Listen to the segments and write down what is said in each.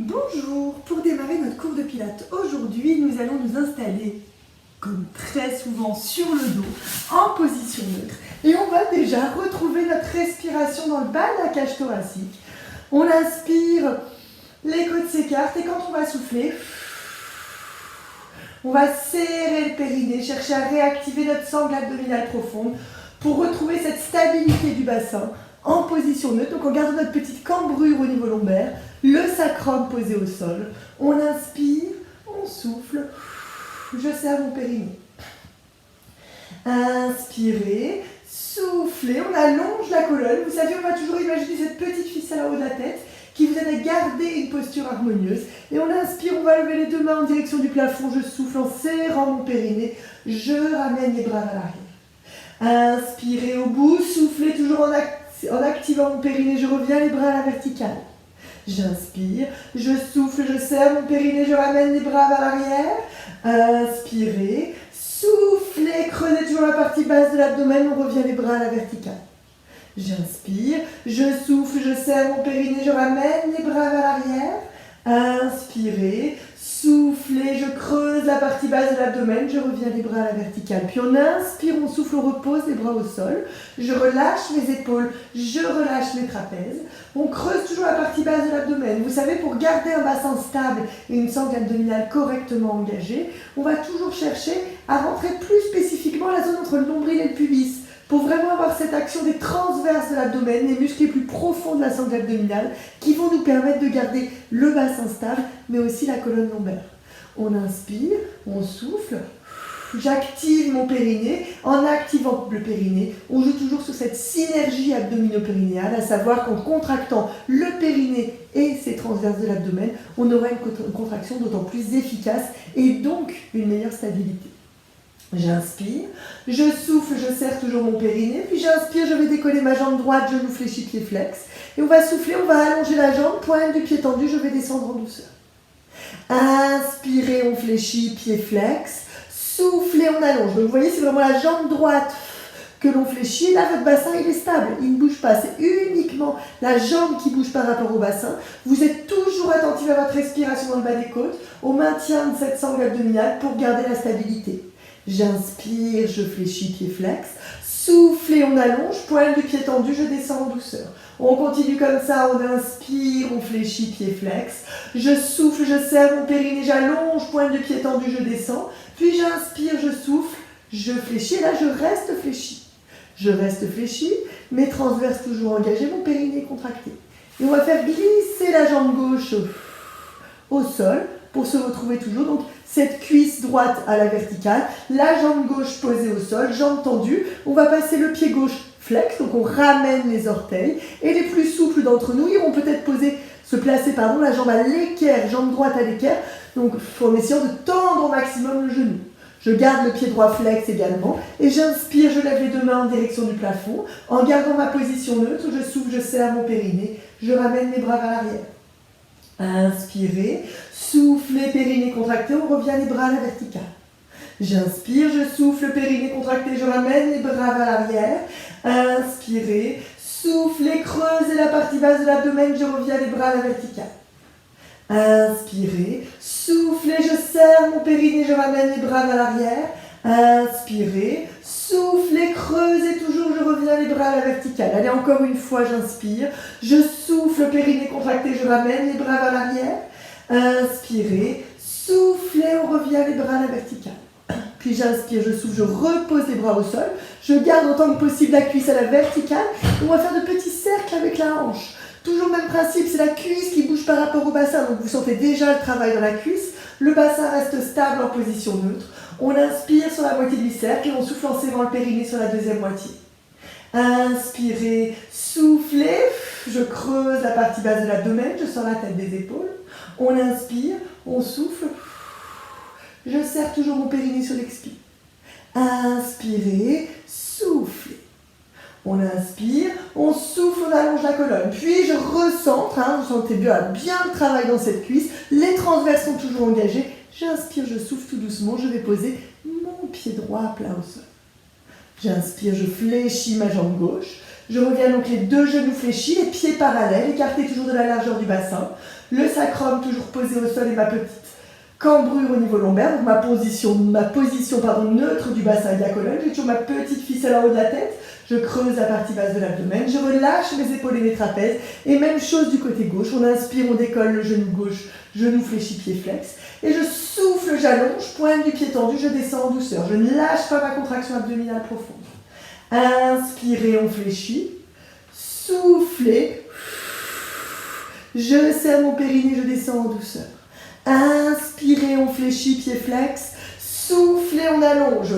Bonjour, pour démarrer notre cours de pilates, aujourd'hui nous allons nous installer, comme très souvent, sur le dos, en position neutre. Et on va déjà retrouver notre respiration dans le bas de la cage thoracique. On inspire, les côtes s'écartent et quand on va souffler, on va serrer le périnée, chercher à réactiver notre sangle abdominale profonde pour retrouver cette stabilité du bassin en position neutre. Donc on garde notre petite cambrure au niveau lombaire, le sacrum posé au sol. On inspire, on souffle, je serre mon périnée. Inspirez, soufflez, on allonge la colonne. Vous savez, on va toujours imaginer cette petite ficelle en haut de la tête qui vous aide à garder une posture harmonieuse. Et on inspire, on va lever les deux mains en direction du plafond. Je souffle en serrant mon périnée. Je ramène les bras vers l'arrière. Inspirez au bout, soufflez toujours en activant mon périnée. Je reviens les bras à la verticale. J'inspire, je souffle, je serre mon périnée, je ramène les bras vers l'arrière. Inspirez, soufflez, creusez toujours la partie basse de l'abdomen, on revient les bras à la verticale. J'inspire, je souffle, je serre mon périnée, je ramène les bras vers l'arrière. Inspirez, soufflez, je creuse la partie basse de l'abdomen, je reviens les bras à la verticale. Puis on inspire, on souffle, on repose les bras au sol. Je relâche mes épaules, je relâche mes trapèzes. On creuse toujours la partie basse de l'abdomen. Vous savez, pour garder un bassin stable et une sangle abdominale correctement engagée, on va toujours chercher à rentrer plus spécifiquement la zone entre le nombril et le pubis, pour vraiment avoir cette action des transverses de l'abdomen, les muscles les plus profonds de la sangle abdominale, qui vont nous permettre de garder le bassin stable, mais aussi la colonne lombaire. On inspire, on souffle, j'active mon périnée. En activant le périnée, on joue toujours sur cette synergie abdomino-périnéale, à savoir qu'en contractant le périnée et ses transverses de l'abdomen, on aura une contraction d'autant plus efficace et donc une meilleure stabilité. J'inspire, je souffle, je serre toujours mon périnée, puis j'inspire, je vais décoller ma jambe droite, genou fléchi, pied flex. Et on va souffler, on va allonger la jambe, pointe du pied tendu, je vais descendre en douceur. Inspirez, on fléchit, pied flex. Soufflez, on allonge. Donc vous voyez, c'est vraiment la jambe droite que l'on fléchit. Là, votre bassin, il est stable, il ne bouge pas. C'est uniquement la jambe qui bouge par rapport au bassin. Vous êtes toujours attentif à votre respiration dans le bas des côtes, au maintien de cette sangle abdominale pour garder la stabilité. J'inspire, je fléchis, pied flex. Soufflez, on allonge, pointe du pied tendu, je descends en douceur. On continue comme ça, on inspire, on fléchit, pied flex. Je souffle, je serre mon périnée, j'allonge, pointe du pied tendu, je descends. Puis j'inspire, je souffle, je fléchis, et là je reste fléchi. Je reste fléchi, mes transverses toujours engagées, mon périnée contracté. Et on va faire glisser la jambe gauche au sol pour se retrouver toujours. Donc cette cuisse droite à la verticale, la jambe gauche posée au sol, jambe tendue. On va passer le pied gauche flex, donc on ramène les orteils. Et les plus souples d'entre nous iront peut-être se placer la jambe à l'équerre, jambe droite à l'équerre, donc en essayant de tendre au maximum le genou. Je garde le pied droit flex également et j'inspire, je lève les deux mains en direction du plafond. En gardant ma position neutre, je souffle, je serre mon périnée, je ramène mes bras vers l'arrière. Inspirez, soufflez, périnée contracté, on revient les bras à la verticale. J'inspire, je souffle, périnée contracté, je ramène les bras vers l'arrière. Inspirez, soufflez, creusez la partie basse de l'abdomen, je reviens les bras à la verticale. Inspirez, soufflez, je serre mon périnée, je ramène les bras vers l'arrière. Inspirez, soufflez, creusez toujours, je reviens les bras à la verticale. Allez, encore une fois, j'inspire, je souffle, périnée contracté, je ramène les bras vers l'arrière. Inspirez, soufflez, on revient les bras à la verticale. Puis j'inspire, je souffle, je repose les bras au sol. Je garde autant que possible la cuisse à la verticale. On va faire de petits cercles avec la hanche. Toujours le même principe, c'est la cuisse qui bouge par rapport au bassin. Donc vous sentez déjà le travail dans la cuisse. Le bassin reste stable en position neutre. On inspire sur la moitié du cercle et on souffle en serrant le périnée sur la deuxième moitié. Inspirez, soufflez, je creuse la partie basse de l'abdomen, je sors la tête des épaules. On inspire, on souffle, je serre toujours mon périnée sur l'expire. Inspirez, soufflez. On inspire, on souffle, on allonge la colonne. Puis je recentre, vous sentez bien le travail dans cette cuisse. Les transverses sont toujours engagés. J'inspire, je souffle tout doucement, je vais poser mon pied droit à plat au sol. J'inspire, je fléchis ma jambe gauche. Je reviens donc les deux genoux fléchis, les pieds parallèles, écartés toujours de la largeur du bassin. le sacrum toujours posé au sol et ma petite cambrure au niveau lombaire, donc ma position neutre du bassin et de la colonne. J'ai toujours ma petite ficelle en haut de la tête. Je creuse la partie basse de l'abdomen. Je relâche mes épaules et mes trapèzes. Et même chose du côté gauche. On inspire, on décolle le genou gauche, genou fléchi, pied flex. Et je souffle, j'allonge, pointe du pied tendu, je descends en douceur. Je ne lâche pas ma contraction abdominale profonde. Inspirez, on fléchit. Soufflez. Je serre mon périnée, je descends en douceur. Inspirez, on fléchit, pied flex. Soufflez, on allonge.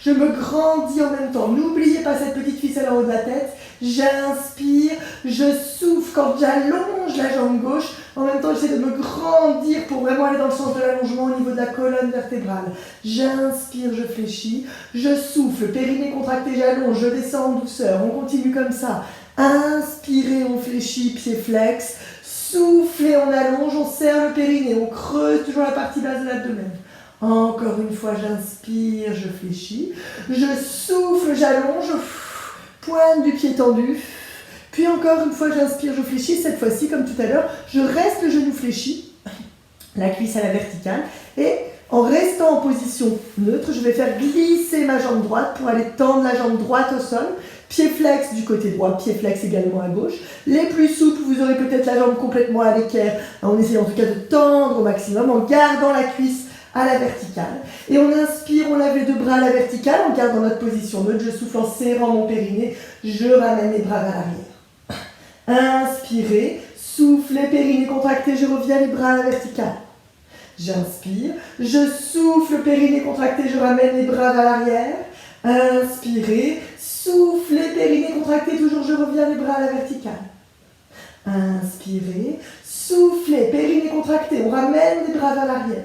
Je me grandis en même temps. N'oubliez pas cette petite ficelle en haut de la tête. J'inspire, je souffle quand j'allonge la jambe gauche. En même temps, j'essaie de me grandir pour vraiment aller dans le sens de l'allongement au niveau de la colonne vertébrale. J'inspire, je fléchis. Je souffle, périnée contracté, j'allonge, je descends en douceur. On continue comme ça. Inspirez, on fléchit, pied flex. Soufflez, on allonge, on serre le périnée. On creuse toujours la partie basse de l'abdomen. Encore une fois, j'inspire, je fléchis. Je souffle, j'allonge. Pointe du pied tendu. Puis encore une fois, j'inspire, je fléchis. Cette fois-ci, comme tout à l'heure, je reste le genou fléchi. La cuisse à la verticale. Et en restant en position neutre, je vais faire glisser ma jambe droite pour aller tendre la jambe droite au sol. Pied flex du côté droit, pied flex également à gauche. Les plus souples, vous aurez peut-être la jambe complètement à l'équerre. On essaie en tout cas de tendre au maximum en gardant la cuisse à la verticale. Et on inspire, on lève les deux bras à la verticale en gardant notre position neutre. Je souffle en serrant mon périnée. Je ramène les bras vers l'arrière. Inspirez, soufflez, périnée contracté, je reviens les bras à la verticale. J'inspire, je souffle, périnée contracté, je ramène les bras vers l'arrière. Inspirez, soufflez, périnée contracté, toujours je reviens les bras à la verticale. Inspirez, soufflez, périnée contracté, on ramène les bras vers l'arrière.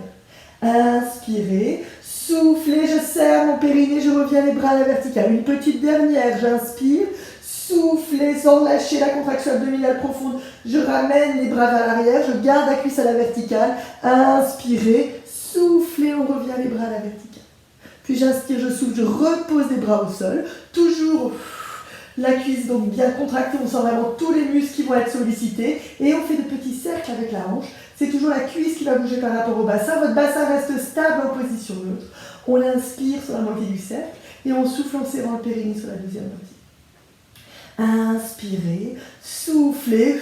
Inspirez, soufflez, je serre mon périnée, je reviens les bras à la verticale. Une petite dernière, j'inspire, soufflez sans lâcher la contraction abdominale profonde. Je ramène les bras vers l'arrière, je garde la cuisse à la verticale. Inspirez, soufflez, on revient les bras à la verticale. Puis j'inspire, je souffle, je repose les bras au sol. Toujours la cuisse donc bien contractée, on sent vraiment tous les muscles qui vont être sollicités. Et on fait de petits cercles avec la hanche. C'est toujours la cuisse qui va bouger par rapport au bassin. Votre bassin reste stable en position neutre. On inspire sur la moitié du cercle et on souffle en serrant le périnée sur la deuxième moitié. Inspirez, soufflez.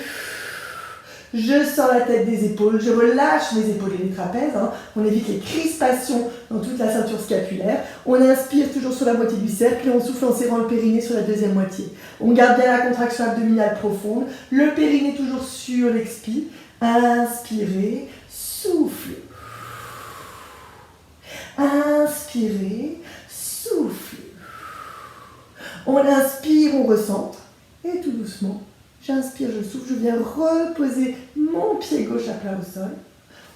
Je sors la tête des épaules, je relâche les épaules et les trapèzes. On évite les crispations dans toute la ceinture scapulaire. On inspire toujours sur la moitié du cercle et on souffle en serrant le périnée sur la deuxième moitié. On garde bien la contraction abdominale profonde. Le périnée toujours sur l'expire. Inspirez, soufflez. Inspirez, soufflez. On inspire, on recentre. Et tout doucement, j'inspire, je souffle, je viens reposer mon pied gauche à plat au sol.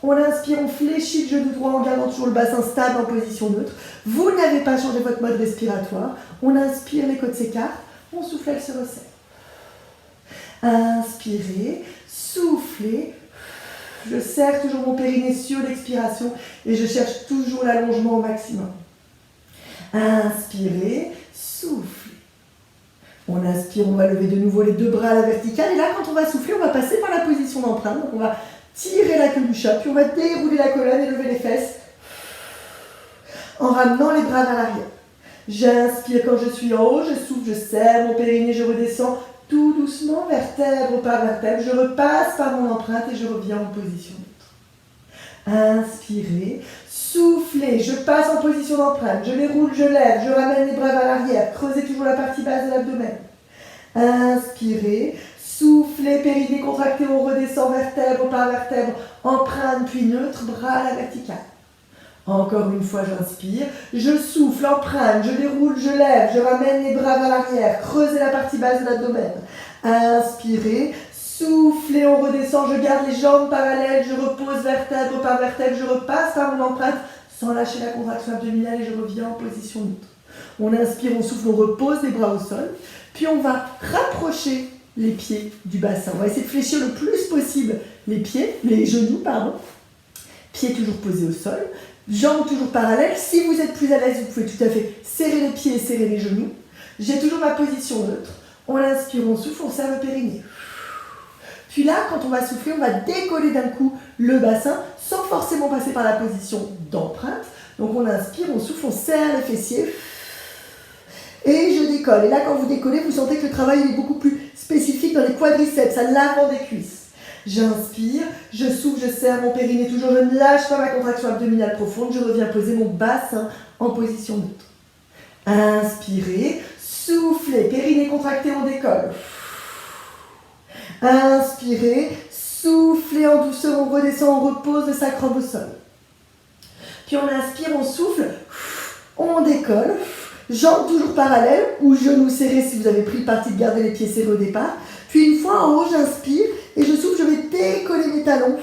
On inspire, on fléchit le genou droit en gardant toujours le bassin stable en position neutre. Vous n'avez pas changé votre mode respiratoire. On inspire, les côtes s'écartent. On souffle, elle se resserre. Inspirez, soufflez. Je serre toujours mon périnée sur l'expiration et je cherche toujours l'allongement au maximum. Inspirez, soufflez. On inspire, on va lever de nouveau les deux bras à la verticale. Et là, quand on va souffler, on va passer par la position d'emprunt. Donc on va tirer la queue du chat, puis on va dérouler la colonne et lever les fesses en ramenant les bras vers l'arrière. J'inspire quand je suis en haut, je souffle, je serre mon périnée, je redescends tout doucement, vertèbre par vertèbre. Je repasse par mon empreinte et je reviens en position neutre. Inspirez, soufflez, je passe en position d'empreinte, je les roule, je lève, je ramène les bras vers l'arrière, creusez toujours la partie basse de l'abdomen. Inspirez, soufflez, périnée contracté, on redescend vertèbre par vertèbre, empreinte puis neutre, bras à la verticale. Encore une fois, j'inspire, je souffle, empreinte, je déroule, je lève, je ramène les bras vers l'arrière, creusez la partie basse de l'abdomen. Inspirez, soufflez, on redescend, je garde les jambes parallèles, je repose vertèbre par vertèbre, je repasse par mon empreinte sans lâcher la contraction abdominale et je reviens en position neutre. On inspire, on souffle, on repose les bras au sol, puis on va rapprocher les pieds du bassin. On va essayer de fléchir le plus possible les pieds, les genoux, pardon. Pieds toujours posés au sol. Jambes toujours parallèles. Si vous êtes plus à l'aise, vous pouvez tout à fait serrer les pieds et serrer les genoux. J'ai toujours ma position neutre. On inspire, on souffle, on serre le périnée. Puis là, quand on va souffler, on va décoller d'un coup le bassin sans forcément passer par la position d'empreinte. Donc on inspire, on souffle, on serre les fessiers. Et je décolle. Et là, quand vous décollez, vous sentez que le travail est beaucoup plus spécifique dans les quadriceps, à l'avant des cuisses. J'inspire, je souffle, je serre mon périnée toujours, je ne lâche pas ma contraction abdominale profonde, je reviens poser mon bassin en position neutre. Inspirez, soufflez, périnée contracté, on décolle. Inspirez, soufflez en douceur, on redescend, on repose le sacrum au sol. Puis on inspire, on souffle, on décolle. Jambes toujours parallèles ou genoux serrés si vous avez pris le parti de garder les pieds serrés au départ. Puis une fois en haut, j'inspire et je souffle, je vais décoller mes talons.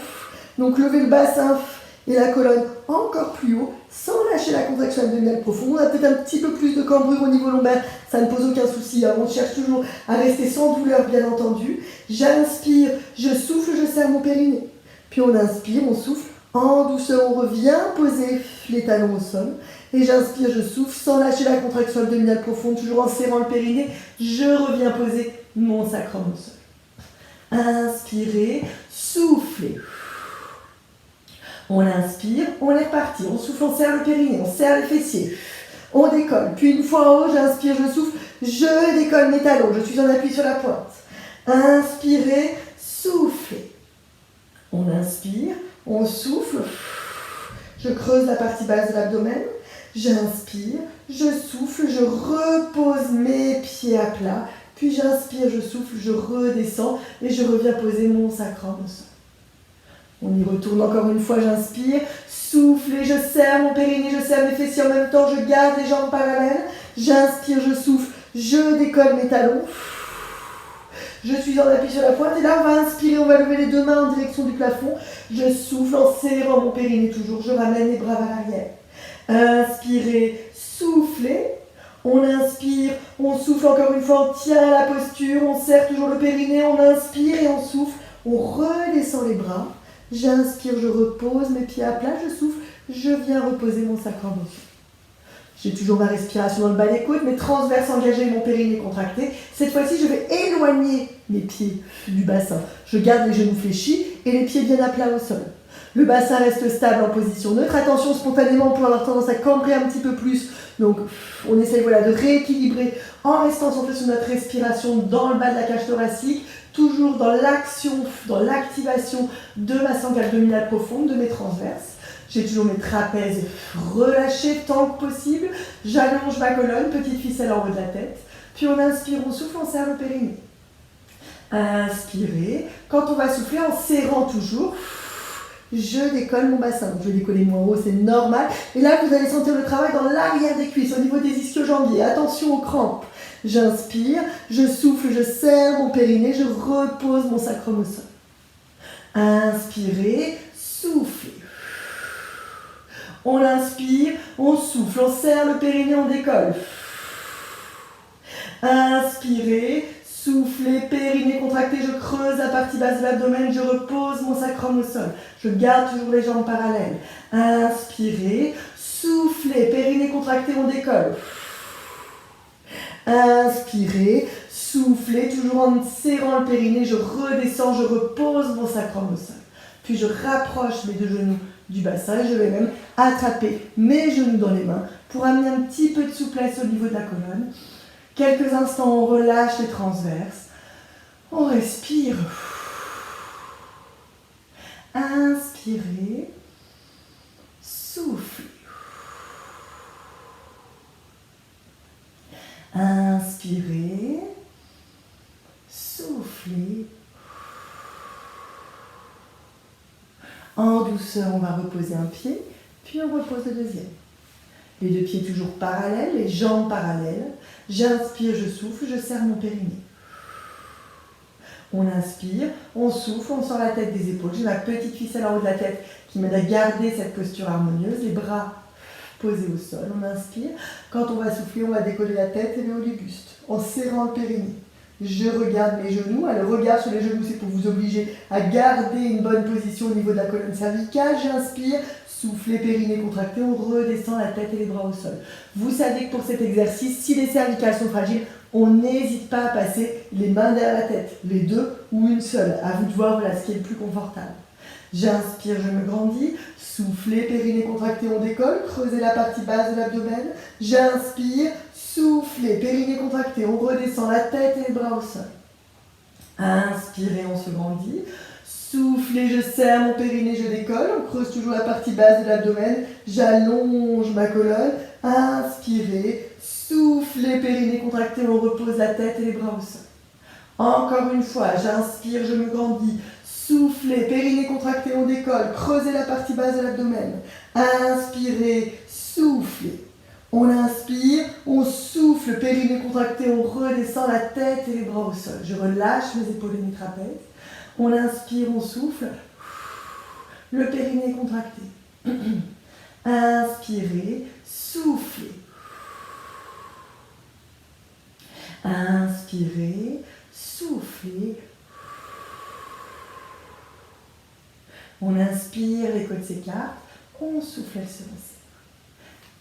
Donc lever le bassin et la colonne encore plus haut sans lâcher la contraction abdominale profonde. On a peut-être un petit peu plus de cambrure au niveau lombaire, ça ne pose aucun souci. On cherche toujours à rester sans douleur bien entendu. J'inspire, je souffle, je serre mon périnée. Puis on inspire, on souffle. En douceur, on revient poser les talons au sol. Et j'inspire, je souffle sans lâcher la contraction abdominale profonde, toujours en serrant le périnée. Je reviens poser mon sacrum au sol. Inspirez, soufflez. On inspire, on est reparti. On souffle, on serre le périnée, on serre les fessiers. On décolle. Puis une fois en haut, j'inspire, je souffle, je décolle mes talons. Je suis en appui sur la pointe. Inspirez, soufflez. On inspire, on souffle. Je creuse la partie basse de l'abdomen. J'inspire, je souffle, je repose mes pieds à plat. Puis j'inspire, je souffle, je redescends et je reviens poser mon sacrum au sol. On y retourne encore une fois, j'inspire, souffle et je serre mon périnée, je serre mes fessiers en même temps, je garde les jambes parallèles. J'inspire, je souffle, je décolle mes talons. Je suis en appui sur la pointe et là on va inspirer, on va lever les deux mains en direction du plafond. Je souffle en serrant mon périnée toujours, je ramène les bras vers l'arrière. Inspirez, soufflez. On inspire, on souffle encore une fois, on tient la posture, on serre toujours le périnée, on inspire et on souffle. On redescend les bras. J'inspire, je repose mes pieds à plat, je souffle, je viens reposer mon sacrum au sol. J'ai toujours ma respiration dans le bas des côtes, mes transverses engagées, mon périnée contracté. Cette fois-ci, je vais éloigner mes pieds du bassin. Je garde les genoux fléchis et les pieds bien à plat au sol. Le bassin reste stable en position neutre. Attention, spontanément, on peut avoir tendance à cambrer un petit peu plus. Donc, on essaye de rééquilibrer en restant centré sur notre respiration dans le bas de la cage thoracique. Toujours dans l'action, dans l'activation de ma sangle abdominale profonde, de mes transverses. J'ai toujours mes trapèzes relâchés tant que possible. J'allonge ma colonne, petite ficelle en haut de la tête. Puis on inspire, on souffle, on serre le périnée. Inspirez. Quand on va souffler, en serrant toujours, je décolle mon bassin. Donc je vais décoller moins haut, c'est normal. Et là, vous allez sentir le travail dans l'arrière des cuisses, au niveau des ischio-jambiers. Attention aux crampes. J'inspire, je souffle, je serre mon périnée, je repose mon sacrum au sol. Inspirez, soufflez. On inspire, on souffle, on serre le périnée, on décolle. Inspirez, soufflez, périnée contracté, je creuse la partie basse de l'abdomen, je repose mon sacrum au sol. Je garde toujours les jambes parallèles. Inspirez, soufflez, périnée contracté, on décolle. Inspirez, soufflez, toujours en serrant le périnée, je redescends, je repose mon sacrum au sol. Puis je rapproche mes deux genoux du bassin et je vais même attraper mes genoux dans les mains pour amener un petit peu de souplesse au niveau de la colonne. Quelques instants, on relâche les transverses. On respire. Inspirez. Soufflez. Inspirez. Soufflez. En douceur, on va reposer un pied, puis on repose le deuxième. Les deux pieds toujours parallèles, les jambes parallèles. J'inspire, je souffle, je serre mon périnée. On inspire, on souffle, on sort la tête des épaules. J'ai ma petite ficelle en haut de la tête qui m'aide à garder cette posture harmonieuse. Les bras posés au sol, on inspire. Quand on va souffler, on va décoller la tête et le haut du buste, en serrant le périnée. Je regarde mes genoux. Le regard sur les genoux, c'est pour vous obliger à garder une bonne position au niveau de la colonne cervicale. J'inspire, soufflez, périnée contracté, on redescend la tête et les bras au sol. Vous savez que pour cet exercice, si les cervicales sont fragiles, On n'hésite pas à passer les mains derrière la tête, les deux ou une seule. À vous de voir ce qui est le plus confortable. J'inspire, je me grandis. Soufflez, périnée contracté, on décolle. Creusez la partie basse de l'abdomen. J'inspire, soufflez, périnée contracté, on redescend la tête et les bras au sol. Inspirez, on se grandit. Soufflez, je serre mon périnée, je décolle. On creuse toujours la partie basse de l'abdomen. J'allonge ma colonne. Inspirez, soufflez, périnée contracté, on repose la tête et les bras au sol. Encore une fois, j'inspire, je me grandis. Soufflez, périnée contracté, on décolle. Creusez la partie basse de l'abdomen. Inspirez, soufflez. On inspire, on souffle, périnée contracté, on redescend la tête et les bras au sol. Je relâche mes épaules et mes trapèzes. On inspire, on souffle. Le périnée contracté. Inspirez, soufflez. Inspirez, soufflez. On inspire, les côtes s'écartent. On souffle, elles se resserrent.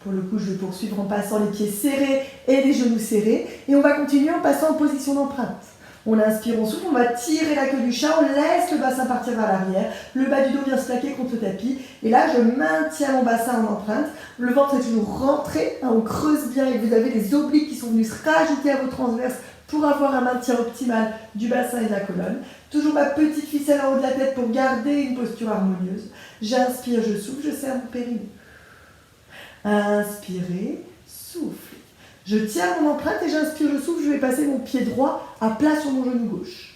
Pour le coup, je vais poursuivre en passant les pieds serrés et les genoux serrés. Et on va continuer en passant en position d'empreinte. On inspire, on souffle, on va tirer la queue du chat, on laisse le bassin partir vers l'arrière. Le bas du dos vient se plaquer contre le tapis. Et là, je maintiens mon bassin en empreinte. Le ventre est toujours rentré, on creuse bien et vous avez les obliques qui sont venus se rajouter à vos transverses pour avoir un maintien optimal du bassin et de la colonne. Toujours ma petite ficelle en haut de la tête pour garder une posture harmonieuse. J'inspire, je souffle, je serre mon périnée. Inspirez, soufflez. Je tiens mon empreinte et j'inspire, je souffle, je vais passer mon pied droit à plat sur mon genou gauche.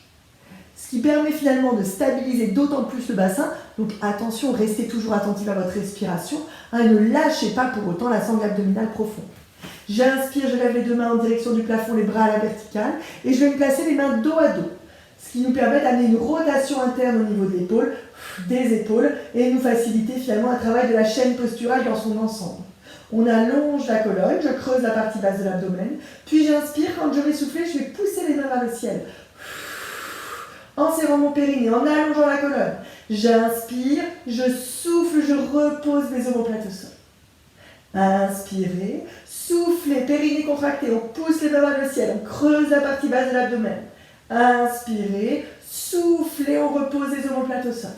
Ce qui permet finalement de stabiliser d'autant plus le bassin. Donc attention, restez toujours attentif à votre respiration. Et ne lâchez pas pour autant la sangle abdominale profonde. J'inspire, je lève les deux mains en direction du plafond, les bras à la verticale. Et je vais me placer les mains dos à dos. Ce qui nous permet d'amener une rotation interne au niveau de l'épaule, des épaules, et nous faciliter finalement un travail de la chaîne posturale dans son ensemble. On allonge la colonne, je creuse la partie basse de l'abdomen, puis j'inspire, quand je vais souffler, je vais pousser les mains vers le ciel. En serrant mon périnée, en allongeant la colonne. J'inspire, je souffle, je repose les omoplates au sol. Inspirez, soufflez, périnée contracté, on pousse les mains vers le ciel, on creuse la partie basse de l'abdomen. Inspirez, soufflez, on repose les omoplates au sol.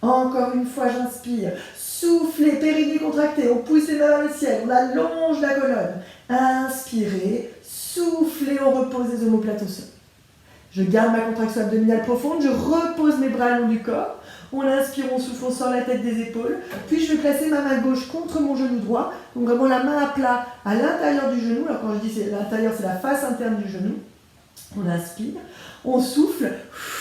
Encore une fois, j'inspire. Soufflez, périnée contracté, on pousse les mains vers le ciel, on allonge la colonne. Inspirez, soufflez, on repose les omoplates au sol. Je garde ma contraction abdominale profonde, je repose mes bras le long du corps. On inspire, on souffle, on sort la tête des épaules. Puis je vais placer ma main gauche contre mon genou droit. Donc vraiment la main à plat à l'intérieur du genou. Alors quand je dis c'est l'intérieur, c'est la face interne du genou. On inspire, on souffle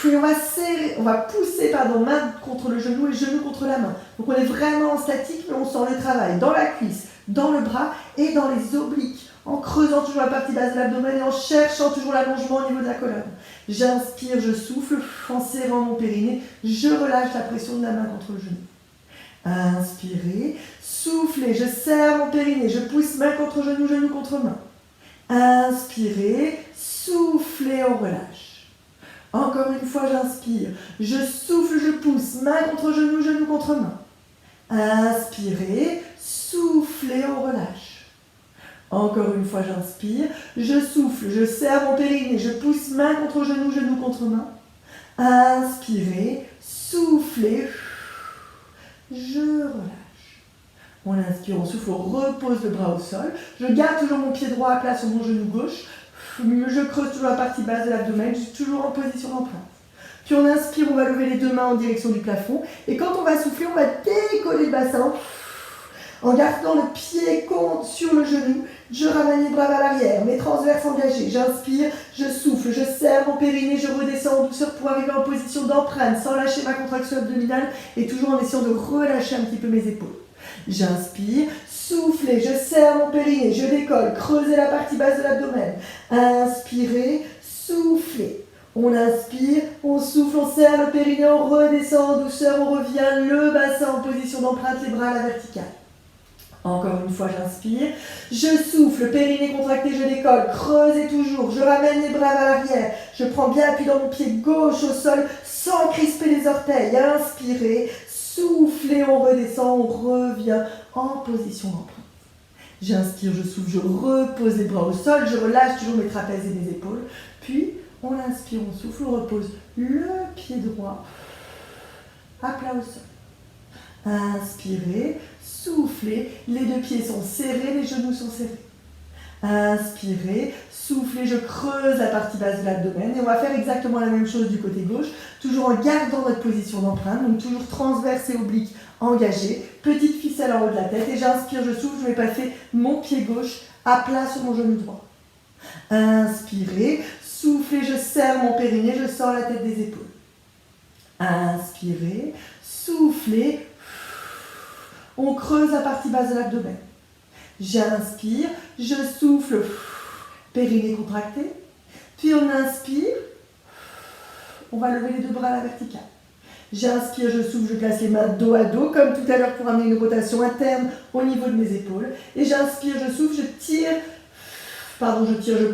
et on va pousser main contre le genou et genou contre la main. Donc on est vraiment en statique, mais on sent le travail dans la cuisse, dans le bras et dans les obliques, en creusant toujours la partie basse de l'abdomen et en cherchant toujours l'allongement au niveau de la colonne. J'inspire, je souffle, en serrant mon périnée, je relâche la pression de la main contre le genou. Inspirez, soufflez, je serre mon périnée, je pousse main contre genou, genou contre main. Inspirez, soufflez, on relâche. Encore une fois, j'inspire, je souffle, je pousse, main contre genou, genou contre main. Inspirez, soufflez, on relâche. Encore une fois, j'inspire, je souffle, je serre mon périnée, je pousse main contre genou, genou contre main. Inspirez, soufflez, je relâche. On inspire, on souffle, on repose le bras au sol. Je garde toujours mon pied droit à plat sur mon genou gauche. Je creuse toujours la partie basse de l'abdomen, je suis toujours en position d'empreinte. Puis on inspire, on va lever les deux mains en direction du plafond. Et quand on va souffler, on va décoller le bassin. En gardant le pied contre sur le genou, je ramène les bras vers l'arrière, mes transverses engagés. J'inspire, je souffle, je serre mon périnée, je redescends en douceur pour arriver en position d'empreinte, sans lâcher ma contraction abdominale et toujours en essayant de relâcher un petit peu mes épaules. J'inspire, soufflez, je serre mon périnée, je décolle, creusez la partie basse de l'abdomen. Inspirez, soufflez. On inspire, on souffle, on serre le périnée, on redescend en douceur, on revient le bassin en position d'empreinte, les bras à la verticale. Encore une fois, j'inspire, je souffle, périnée contracté, je décolle, creusez toujours, je ramène les bras vers l'arrière, je prends bien appui dans mon pied gauche au sol sans crisper les orteils. Inspirez, soufflez, on redescend, on revient en position d'empreinte. J'inspire, je souffle, je repose les bras au sol, je relâche toujours mes trapèzes et mes épaules. Puis, on inspire, on souffle, on repose le pied droit à plat au sol. Inspirez, soufflez, les deux pieds sont serrés, les genoux sont serrés. Inspirez, soufflez, je creuse la partie basse de l'abdomen et on va faire exactement la même chose du côté gauche, toujours en gardant notre position d'empreinte, donc toujours transverse et oblique engagé, petite ficelle en haut de la tête et j'inspire, je souffle, je vais passer mon pied gauche à plat sur mon genou droit. Inspirez, soufflez, je serre mon périnée, je sors la tête des épaules. Inspirez, soufflez, on creuse la partie basse de l'abdomen. J'inspire, je souffle, périnée contracté. Puis on inspire, on va lever les deux bras à la verticale. J'inspire, je souffle, je place les mains dos à dos, comme tout à l'heure pour amener une rotation interne au niveau de mes épaules. Et j'inspire, je souffle, je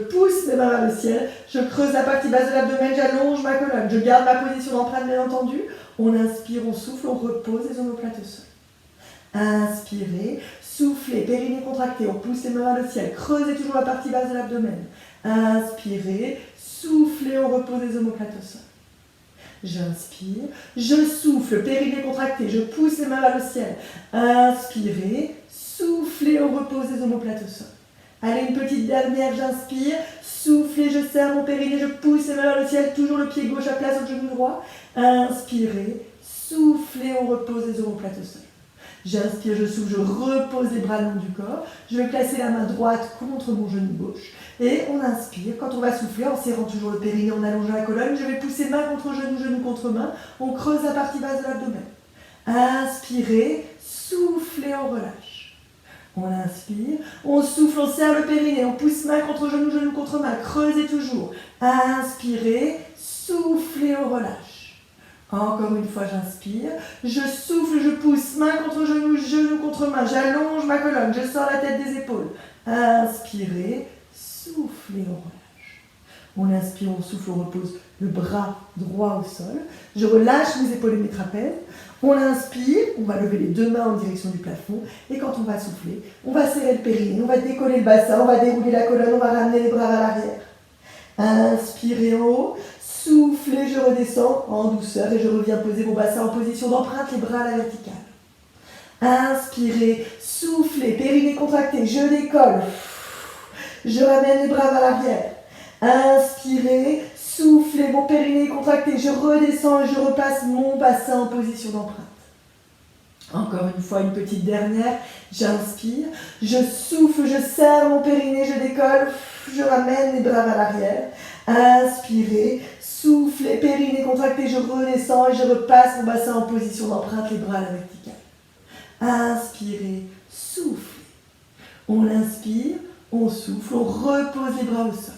pousse mes mains vers le ciel. Je creuse la partie basse de l'abdomen, j'allonge ma colonne. Je garde ma position d'empreinte, bien entendu. On inspire, on souffle, on repose les omoplates au sol. Inspirez, soufflez, périnée contracté, on pousse les mains vers le ciel, creusez toujours la partie basse de l'abdomen. Inspirez, soufflez, on repose les omoplates au sol. J'inspire, je souffle, périnée contracté, je pousse les mains vers le ciel. Inspirez, soufflez, on repose les omoplates au sol. Allez, une petite dernière, j'inspire, soufflez, je serre mon périnée, je pousse les mains vers le ciel, toujours le pied gauche à plat sur le genou droit. Inspirez, soufflez, on repose les omoplates au sol. J'inspire, je souffle, je repose les bras le long du corps. Je vais placer la main droite contre mon genou gauche. Et on inspire. Quand on va souffler, en serrant toujours le périnée, en allongeant la colonne, je vais pousser main contre genou, genou contre main. On creuse la partie basse de l'abdomen. Inspirez, soufflez, on relâche. On inspire, on souffle, on serre le périnée, on pousse main contre genou, genou contre main. Creusez toujours. Inspirez, soufflez, on relâche. Encore une fois, j'inspire, je souffle, je pousse, main contre genou, genou contre main, j'allonge ma colonne, je sors la tête des épaules. Inspirez, soufflez, on relâche. On inspire, on souffle, on repose le bras droit au sol. Je relâche mes épaules et mes trapèzes. On inspire, on va lever les deux mains en direction du plafond. Et quand on va souffler, on va serrer le périnée, on va décoller le bassin, on va dérouler la colonne, on va ramener les bras vers l'arrière. Inspirez en haut. Soufflez, je redescends en douceur et je reviens poser mon bassin en position d'empreinte, les bras à la verticale. Inspirez, soufflez, périnée contracté, je décolle. Je ramène les bras vers l'arrière. Inspirez, soufflez, mon périnée contracté, je redescends et je repasse mon bassin en position d'empreinte. Encore une fois, une petite dernière. J'inspire, je souffle, je serre mon périnée, je décolle. Je ramène les bras vers l'arrière. Inspirez, soufflez, périnée contracté, je redescends et je repasse mon bassin en position d'empreinte, les bras à la verticale. Inspirez, soufflez. On inspire, on souffle, on repose les bras au sol.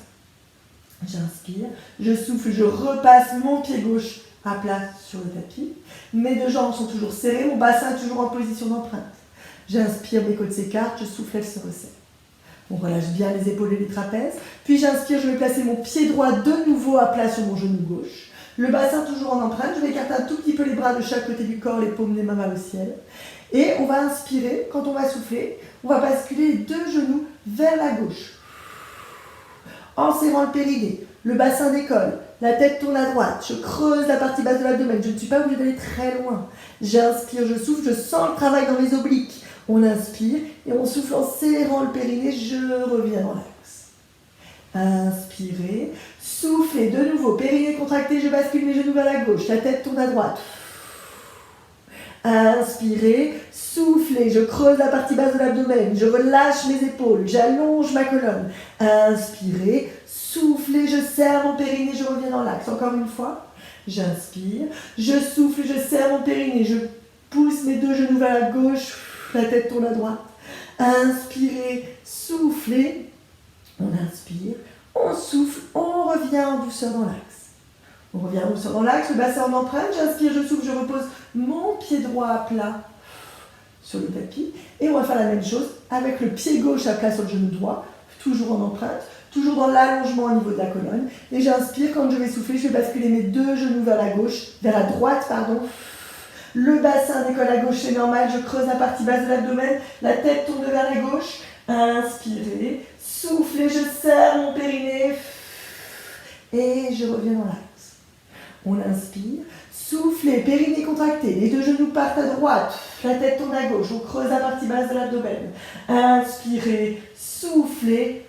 J'inspire, je souffle, je repasse mon pied gauche à plat sur le tapis. Mes deux jambes sont toujours serrées, mon bassin est toujours en position d'empreinte. J'inspire, mes côtes s'écartent, je souffle, elles se resserrent. On relâche bien les épaules et les trapèzes. Puis j'inspire, je vais placer mon pied droit de nouveau à plat sur mon genou gauche. Le bassin toujours en empreinte. Je vais écarter un tout petit peu les bras de chaque côté du corps, les paumes des mains vers le ciel. Et on va inspirer. Quand on va souffler, on va basculer les deux genoux vers la gauche. En serrant le périnée, le bassin décolle, la tête tourne à droite. Je creuse la partie basse de l'abdomen. Je ne suis pas obligée d'aller très loin. J'inspire, je souffle, je sens le travail dans mes obliques. On inspire et on souffle en serrant le périnée, je reviens dans l'axe. Inspirez, soufflez de nouveau, périnée contracté, je bascule mes genoux vers la gauche, la tête tourne à droite. Inspirez, soufflez, je creuse la partie basse de l'abdomen, je relâche mes épaules, j'allonge ma colonne. Inspirez, soufflez, je serre mon périnée, je reviens dans l'axe. Encore une fois, j'inspire, je souffle, je serre mon périnée, je pousse mes deux genoux vers la gauche. La tête tourne à droite. Inspirez, soufflez. On inspire, on souffle, on revient en douceur dans l'axe. On revient en douceur dans l'axe, le bassin en empreinte. J'inspire, je souffle, je repose mon pied droit à plat sur le tapis. Et on va faire la même chose avec le pied gauche à plat sur le genou droit, toujours en empreinte, toujours dans l'allongement au niveau de la colonne. Et j'inspire, quand je vais souffler, je vais basculer mes deux genoux vers la gauche, vers la droite, pardon. Le bassin décolle à gauche, c'est normal, je creuse la partie basse de l'abdomen, la tête tourne vers la gauche. Inspirez, soufflez, je serre mon périnée. Et je reviens dans l'axe. On inspire, soufflez, périnée contracté, les deux genoux partent à droite, la tête tourne à gauche, on creuse la partie basse de l'abdomen. Inspirez, soufflez,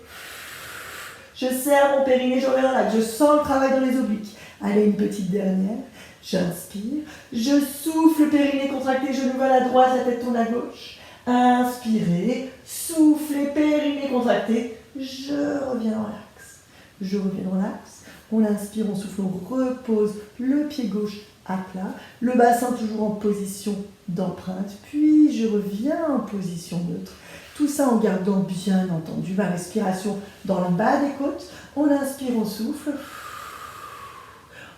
je serre mon périnée, je reviens dans l'axe, je sens le travail dans les obliques. Allez, une petite dernière. J'inspire, je souffle, périnée contracté, genoux vers la droite, la tête tourne à gauche. Inspirez, soufflez, périnée contracté, je reviens dans l'axe. Je reviens dans l'axe. On inspire, on souffle, on repose le pied gauche à plat, le bassin toujours en position d'empreinte, puis je reviens en position neutre. Tout ça en gardant bien entendu ma respiration dans le bas des côtes. On inspire, on souffle,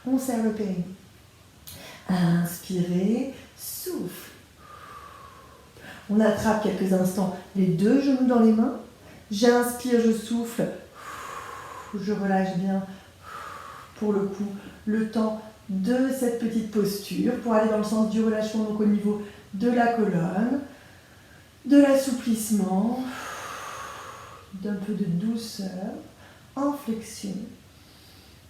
on serre le périnée. Inspirez, souffle. On attrape quelques instants les deux genoux dans les mains. J'inspire, je souffle, je relâche bien. Pour le coup, le temps de cette petite posture pour aller dans le sens du relâchement, donc au niveau de la colonne, de l'assouplissement, d'un peu de douceur, en flexion.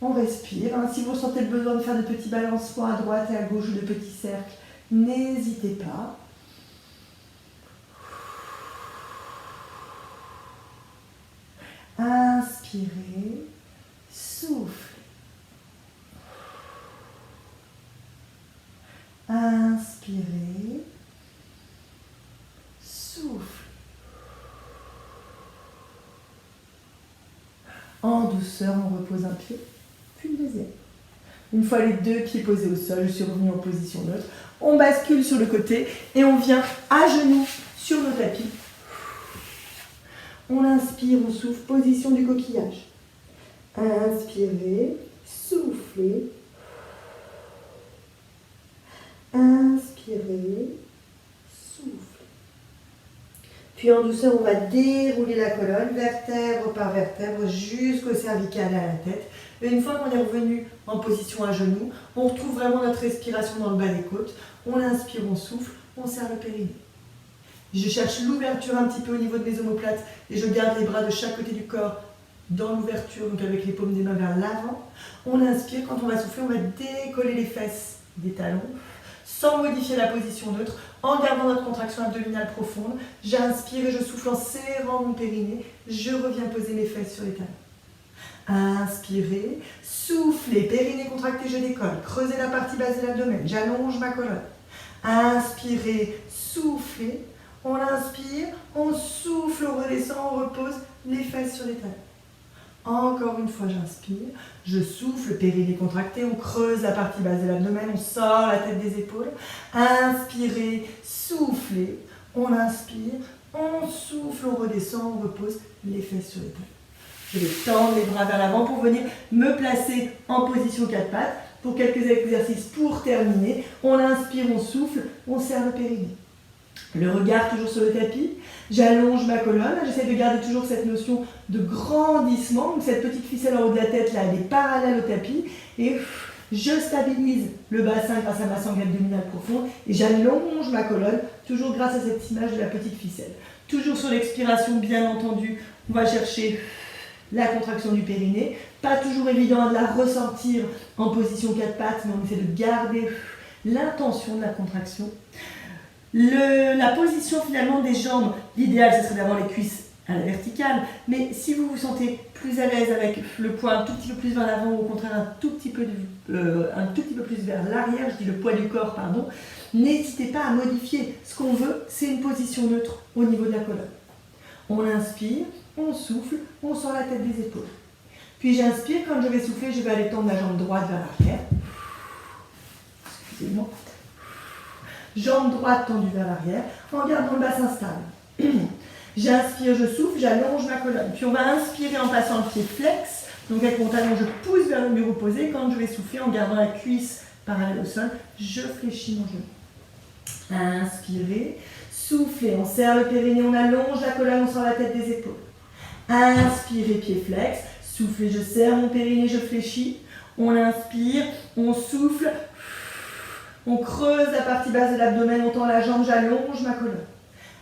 On respire. Si vous ressentez le besoin de faire de petits balancements à droite et à gauche ou de petits cercles, n'hésitez pas. Inspirez, soufflez. Inspirez, soufflez. En douceur, on repose un pied, puis le deuxième. Une fois les deux pieds posés au sol, je suis revenue en position neutre. On bascule sur le côté et on vient à genoux sur le tapis. On inspire, on souffle, position du coquillage. Inspirez, soufflez. Inspirez, soufflez. Puis en douceur, on va dérouler la colonne, vertèbre par vertèbre, jusqu'au cervical à la tête. Et une fois qu'on est revenu en position à genoux, on retrouve vraiment notre respiration dans le bas des côtes. On inspire, on souffle, on serre le périnée. Je cherche l'ouverture un petit peu au niveau de mes omoplates et je garde les bras de chaque côté du corps dans l'ouverture, donc avec les paumes des mains vers l'avant. On inspire, quand on va souffler, on va décoller les fesses des talons, sans modifier la position neutre, en gardant notre contraction abdominale profonde. J'inspire et je souffle en serrant mon périnée. Je reviens poser mes fesses sur les talons. Inspirez, soufflez, périnée contracté, je décolle. Creusez la partie basse de l'abdomen, j'allonge ma colonne. Inspirez, soufflez. On inspire, on souffle, on redescend, on repose les fesses sur les talons. Encore une fois, j'inspire, je souffle, périnée contracté, on creuse la partie basse de l'abdomen, on sort la tête des épaules. Inspirez, soufflez, on inspire, on souffle, on redescend, on repose les fesses sur les talons. Je vais tendre les bras vers l'avant pour venir me placer en position 4 pattes. Pour quelques exercices pour terminer, on inspire, on souffle, on serre le périnée. Le regard toujours sur le tapis, j'allonge ma colonne, j'essaie de garder toujours cette notion de grandissement, donc cette petite ficelle en haut de la tête là, elle est parallèle au tapis, et je stabilise le bassin grâce à ma sangle abdominale profonde, et j'allonge ma colonne, toujours grâce à cette image de la petite ficelle. Toujours sur l'expiration, bien entendu, on va chercher la contraction du périnée, pas toujours évident de la ressortir en position 4 pattes, mais on essaie de garder l'intention de la contraction. La position finalement des jambes, l'idéal ce serait d'avoir les cuisses à la verticale, mais si vous vous sentez plus à l'aise avec le poids un tout petit peu plus vers l'avant ou au contraire un tout petit peu plus vers l'arrière, je dis le poids du corps, pardon, n'hésitez pas à modifier. Ce qu'on veut, c'est une position neutre au niveau de la colonne. On inspire, on souffle, on sort la tête des épaules. Puis j'inspire, quand je vais souffler, je vais aller tendre la jambe droite vers l'arrière. Excusez-moi. Jambe droite tendue vers l'arrière, en gardant le bassin stable. J'inspire, je souffle, j'allonge ma colonne. Puis on va inspirer en passant le pied flex. Donc avec mon talon, je pousse vers le mur opposé. Quand je vais souffler, en gardant la cuisse parallèle au sol, je fléchis mon genou. Inspirez, soufflez, on serre le périnée, on allonge la colonne, on sort la tête des épaules. Inspirez, pied flex, soufflez, je serre mon périnée, je fléchis. On inspire, on souffle. On creuse la partie basse de l'abdomen, on tend la jambe, j'allonge ma colonne.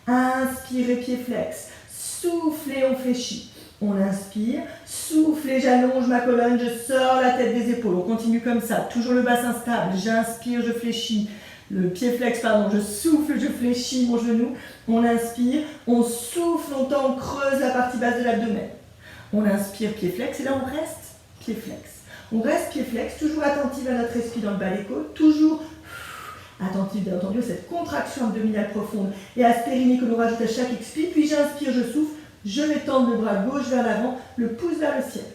Inspirez, pied flex. souffle et on fléchit. On inspire, souffle et j'allonge ma colonne, je sors la tête des épaules. On continue comme ça, toujours le bassin stable. J'inspire, je fléchis. Le pied flex, pardon, je souffle, je fléchis mon genou. On inspire, on souffle, on tend, on creuse la partie basse de l'abdomen. On inspire, pied flex, et là on reste, pied flex. On reste pied flex, toujours attentive à notre respire dans le bas des côtes, toujours attentive bien entendu à cette contraction abdominale profonde et à ce périnée que l'on rajoute à chaque expire. Puis j'inspire, je souffle, je vais tendre le bras gauche vers l'avant, le pouce vers le ciel.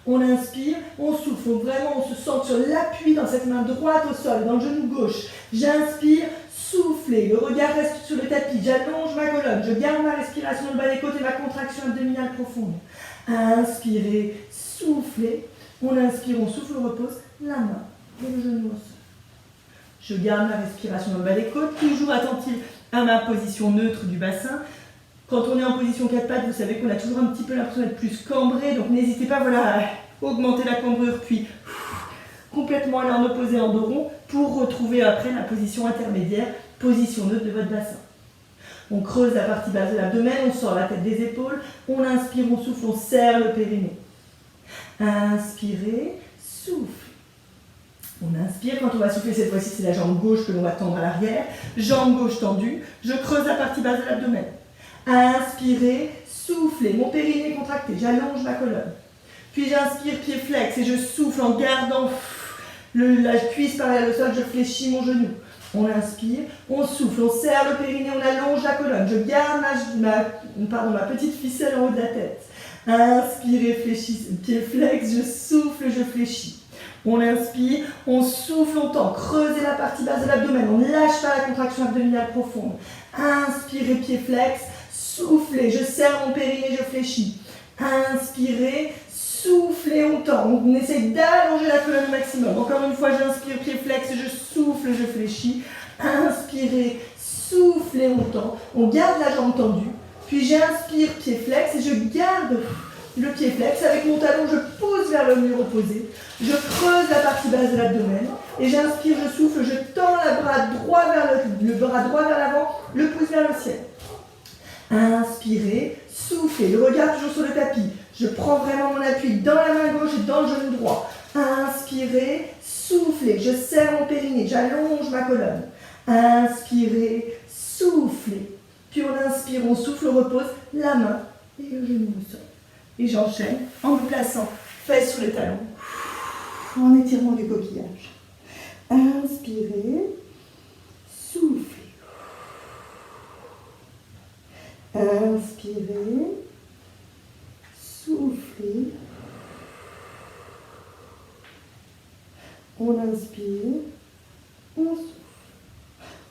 On inspire, on souffle, vraiment on se sent sur l'appui dans cette main droite au sol, dans le genou gauche. J'inspire, souffler, le regard reste sur le tapis, j'allonge ma colonne, je garde ma respiration dans le bas des côtes et ma contraction abdominale profonde. Inspirez, soufflez, on inspire, on souffle, on repose la main et le genou au sol. Je garde ma respiration dans le bas des côtes, toujours attentive à ma position neutre du bassin. Quand on est en position 4 pattes, vous savez qu'on a toujours un petit peu l'impression d'être plus cambré, donc n'hésitez pas à augmenter la cambrure, puis complètement aller en opposé en dos rond pour retrouver après la position intermédiaire, position neutre de votre bassin. On creuse la partie basse de l'abdomen, on sort la tête des épaules, on inspire, on souffle, on serre le périnée. Inspirez, souffle. On inspire, quand on va souffler cette fois-ci, c'est la jambe gauche que l'on va tendre à l'arrière, jambe gauche tendue, je creuse la partie basse de l'abdomen. Inspirez, soufflez, mon périnée contracté, j'allonge ma colonne. Puis j'inspire, pied flex, et je souffle en gardant la cuisse parallèle au sol, je fléchis mon genou. On inspire, on souffle, on serre le périnée, on allonge la colonne. Je garde ma petite ficelle en haut de la tête. Inspirez, fléchissez, pied flex, je souffle, je fléchis. On inspire, on souffle, on tend, creusez la partie basse de l'abdomen, on ne lâche pas la contraction abdominale profonde. Inspirez, pied flex, soufflez, je serre mon périnée, je fléchis. Inspirez, soufflez, on tend, on essaie d'allonger la colonne au maximum. Encore une fois, j'inspire, pied flex, je souffle, je fléchis. Inspirez, soufflez, on tend, on garde la jambe tendue. Puis j'inspire, pied flex, et je garde le pied flex. Avec mon talon, je pousse vers le mur opposé. Je creuse la partie basse de l'abdomen. Et j'inspire, je souffle, je tends le bras droit vers l'avant, le pouce vers le ciel. Inspirez, soufflez, le regard toujours sur le tapis. Je prends vraiment mon appui dans la main gauche et dans le genou droit. Inspirez, soufflez, je serre mon périnée, j'allonge ma colonne. Inspirez, soufflez. Puis on inspire, on souffle, on repose la main et le genou au sol. Et j'enchaîne en me plaçant fesses sur les talons, en étirement du coquillage. Inspirez, soufflez. Inspirez, soufflez. On inspire, on souffle.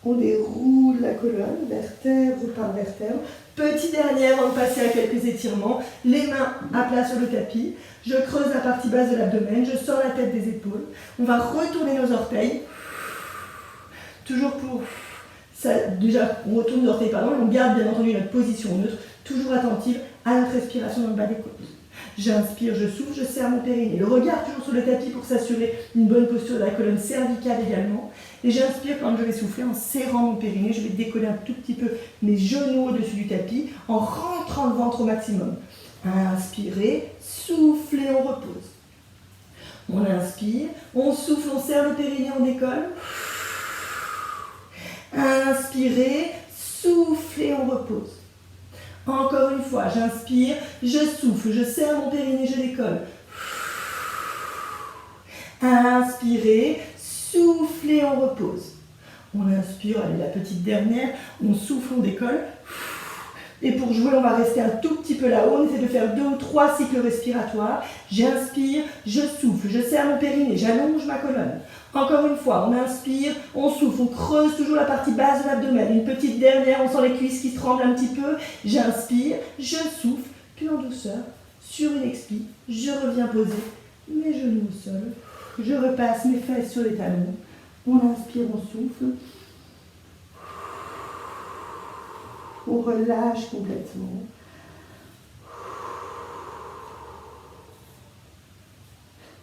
On déroule la colonne, vertèbre par vertèbre. Petit dernier avant de passer à quelques étirements. Les mains à plat sur le tapis. Je creuse la partie basse de l'abdomen. Je sors la tête des épaules. On va retourner nos orteils. Toujours pour... Ça, déjà, on retourne nos orteils, pardon, et on garde bien entendu notre position neutre. Toujours attentive à notre respiration dans le bas des côtes. J'inspire, je souffle, je serre mon périnée. Le regard toujours sur le tapis pour s'assurer une bonne posture de la colonne cervicale également. Et j'inspire quand je vais souffler en serrant mon périnée. Je vais décoller un tout petit peu mes genoux au-dessus du tapis en rentrant le ventre au maximum. Inspirez, soufflez, on repose. On inspire, on souffle, on serre le périnée, on décolle. Inspirez, soufflez, on repose. Encore une fois, j'inspire, je souffle, je serre mon périnée, je décolle. Inspirez, soufflez, on repose. On inspire, allez, la petite dernière, on souffle, on décolle. Et pour jouer, on va rester un tout petit peu là-haut. On essaie de faire 2 ou 3 cycles respiratoires. J'inspire, je souffle, je serre mon périnée, j'allonge ma colonne. Encore une fois, on inspire, on souffle, on creuse toujours la partie basse de l'abdomen. Une petite dernière, on sent les cuisses qui tremblent un petit peu. J'inspire, je souffle, puis en douceur, sur une expire, je reviens poser mes genoux au sol. Je repasse mes fesses sur les talons. On inspire, on souffle. On relâche complètement.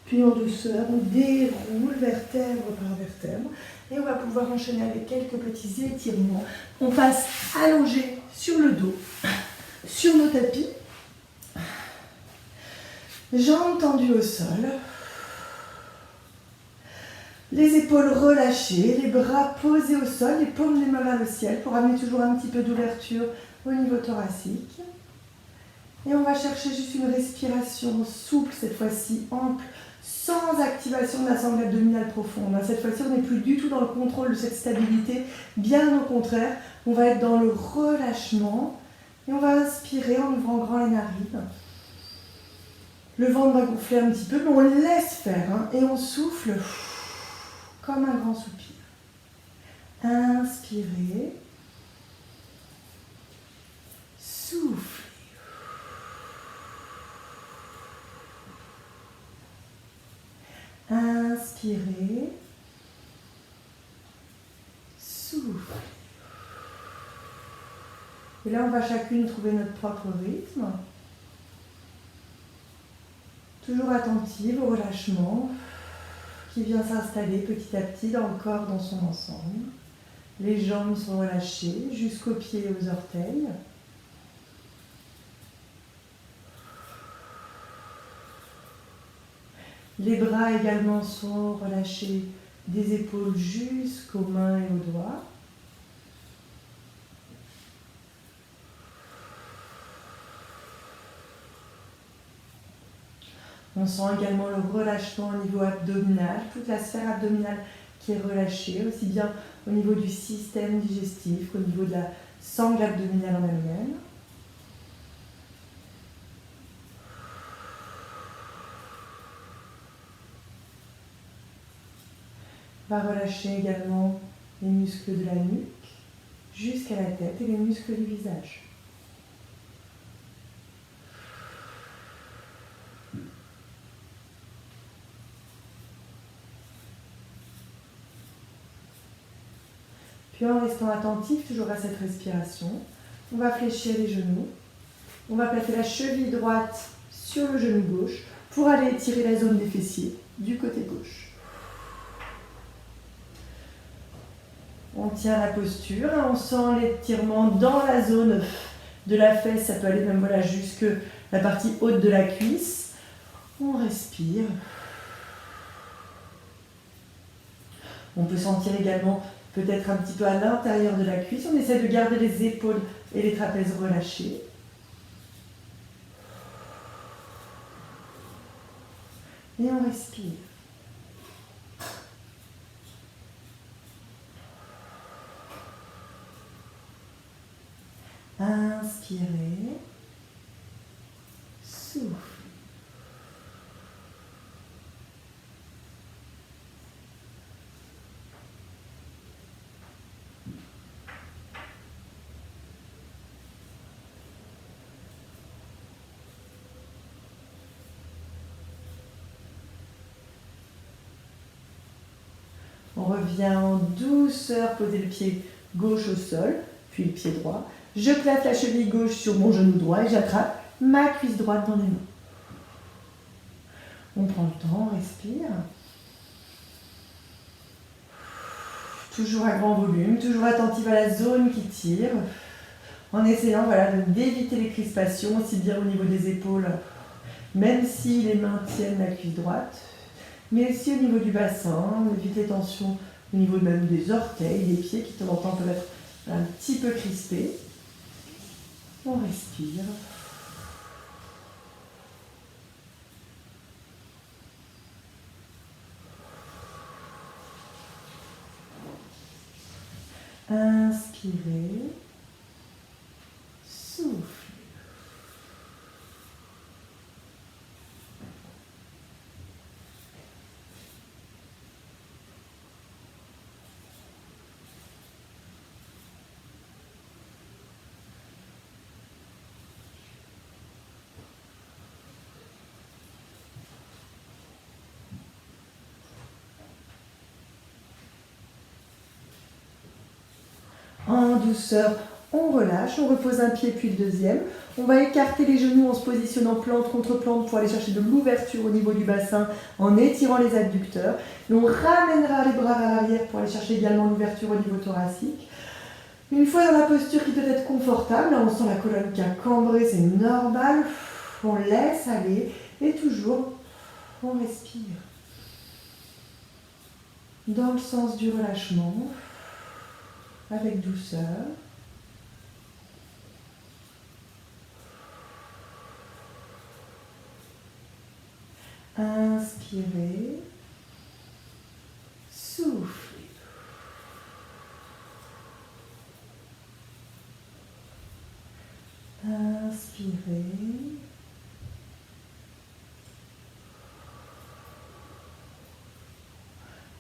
Puis en douceur, on déroule vertèbre par vertèbre. Et on va pouvoir enchaîner avec quelques petits étirements. On passe allongé sur le dos, sur nos tapis. Jambes tendues au sol. Les épaules relâchées, les bras posés au sol, les paumes des mains vers le ciel pour amener toujours un petit peu d'ouverture au niveau thoracique. Et on va chercher juste une respiration souple, cette fois-ci ample, sans activation de la sangle abdominale profonde. Cette fois-ci, on n'est plus du tout dans le contrôle de cette stabilité, bien au contraire, on va être dans le relâchement et on va inspirer en ouvrant grand les narines. Le ventre va gonfler un petit peu, mais on laisse faire et on souffle comme un grand soupir. Inspirez. Soufflez. Inspirez. Soufflez. Et là, on va chacune trouver notre propre rythme. Toujours attentive au relâchement qui vient s'installer petit à petit dans le corps dans son ensemble. Les jambes sont relâchées jusqu'aux pieds et aux orteils. Les bras également sont relâchés des épaules jusqu'aux mains et aux doigts. On sent également le relâchement au niveau abdominal, toute la sphère abdominale qui est relâchée, aussi bien au niveau du système digestif qu'au niveau de la sangle abdominale en elle-même. On va relâcher également les muscles de la nuque jusqu'à la tête et les muscles du visage. Puis en restant attentif toujours à cette respiration, on va fléchir les genoux. On va placer la cheville droite sur le genou gauche pour aller étirer la zone des fessiers du côté gauche. On tient la posture, on sent l'étirement dans la zone de la fesse, ça peut aller même voilà, jusque la partie haute de la cuisse. On respire. On peut sentir également peut-être un petit peu à l'intérieur de la cuisse. On essaie de garder les épaules et les trapèzes relâchés. Et on respire. Inspirez. Soufflez. On revient en douceur, poser le pied gauche au sol, puis le pied droit. Je place la cheville gauche sur mon genou droit et j'attrape ma cuisse droite dans les mains. On prend le temps, on respire. Toujours à grand volume, toujours attentive à la zone qui tire, en essayant voilà, d'éviter les crispations, aussi bien au niveau des épaules, même si les mains tiennent la cuisse droite, mais aussi au niveau du bassin, on évite les tensions au niveau même des orteils, des pieds qui de temps en temps peuvent être un petit peu crispés. On respire. Inspirez. Soufflez. En douceur, on relâche, on repose un pied puis le deuxième. On va écarter les genoux en se positionnant plante contre plante pour aller chercher de l'ouverture au niveau du bassin en étirant les adducteurs. Et on ramènera les bras vers l'arrière pour aller chercher également l'ouverture au niveau thoracique. Une fois dans la posture qui peut être confortable, là on sent la colonne qui a cambré, c'est normal. On laisse aller et toujours on respire. Dans le sens du relâchement, avec douceur. Inspirez, soufflez. Inspirez.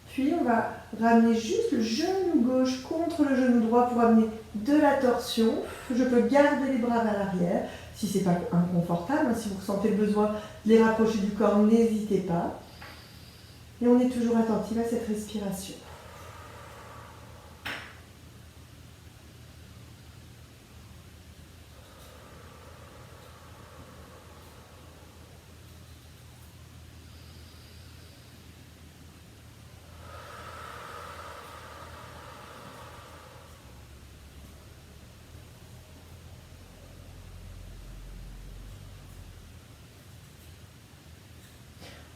Puis on va ramener juste le genou gauche contre le genou droit pour amener de la torsion. Je peux garder les bras vers l'arrière. Si ce n'est pas inconfortable, si vous ressentez le besoin de les rapprocher du corps, n'hésitez pas. Et on est toujours attentif à cette respiration.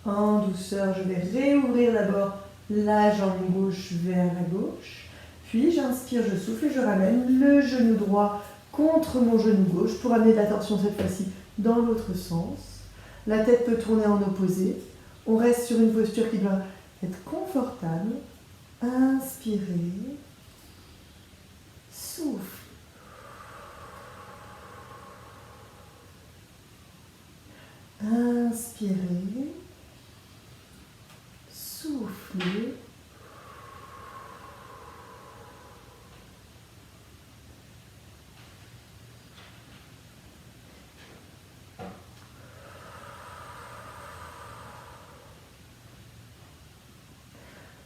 En douceur, je vais réouvrir d'abord la jambe gauche vers la gauche. Puis j'inspire, je souffle et je ramène le genou droit contre mon genou gauche pour amener de la tension cette fois-ci dans l'autre sens. La tête peut tourner en opposé. On reste sur une posture qui doit être confortable. Inspirez. Souffle. Inspirez. Soufflez.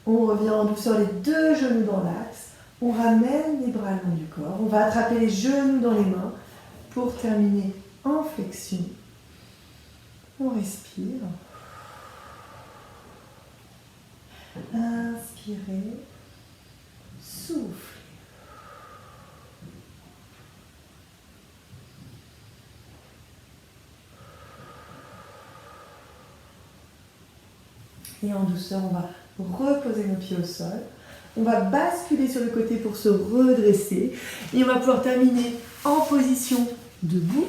On revient en douceur les deux genoux dans l'axe. On ramène les bras le long du corps. On va attraper les genoux dans les mains pour terminer en flexion. On respire. Inspirez. Soufflez. Et en douceur, on va reposer nos pieds au sol. On va basculer sur le côté pour se redresser. Et on va pouvoir terminer en position debout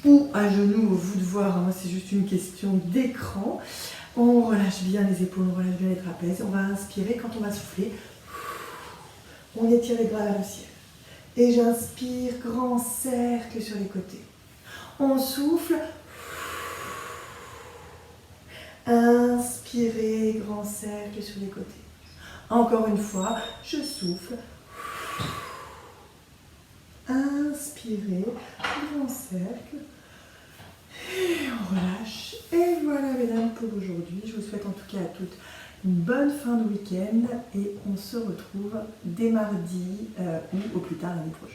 ou à genoux, vous de voir, hein, c'est juste une question d'écran. On relâche bien les épaules, on relâche bien les trapèzes. On va inspirer, quand on va souffler, on étire les bras vers le ciel. Et j'inspire, grand cercle sur les côtés. On souffle. Inspirez, grand cercle sur les côtés. Encore une fois, je souffle. Inspirez, grand cercle. Et on relâche. Et voilà, mesdames, pour aujourd'hui. Je vous souhaite en tout cas à toutes une bonne fin de week-end. Et on se retrouve dès mardi ou au plus tard l'année prochaine.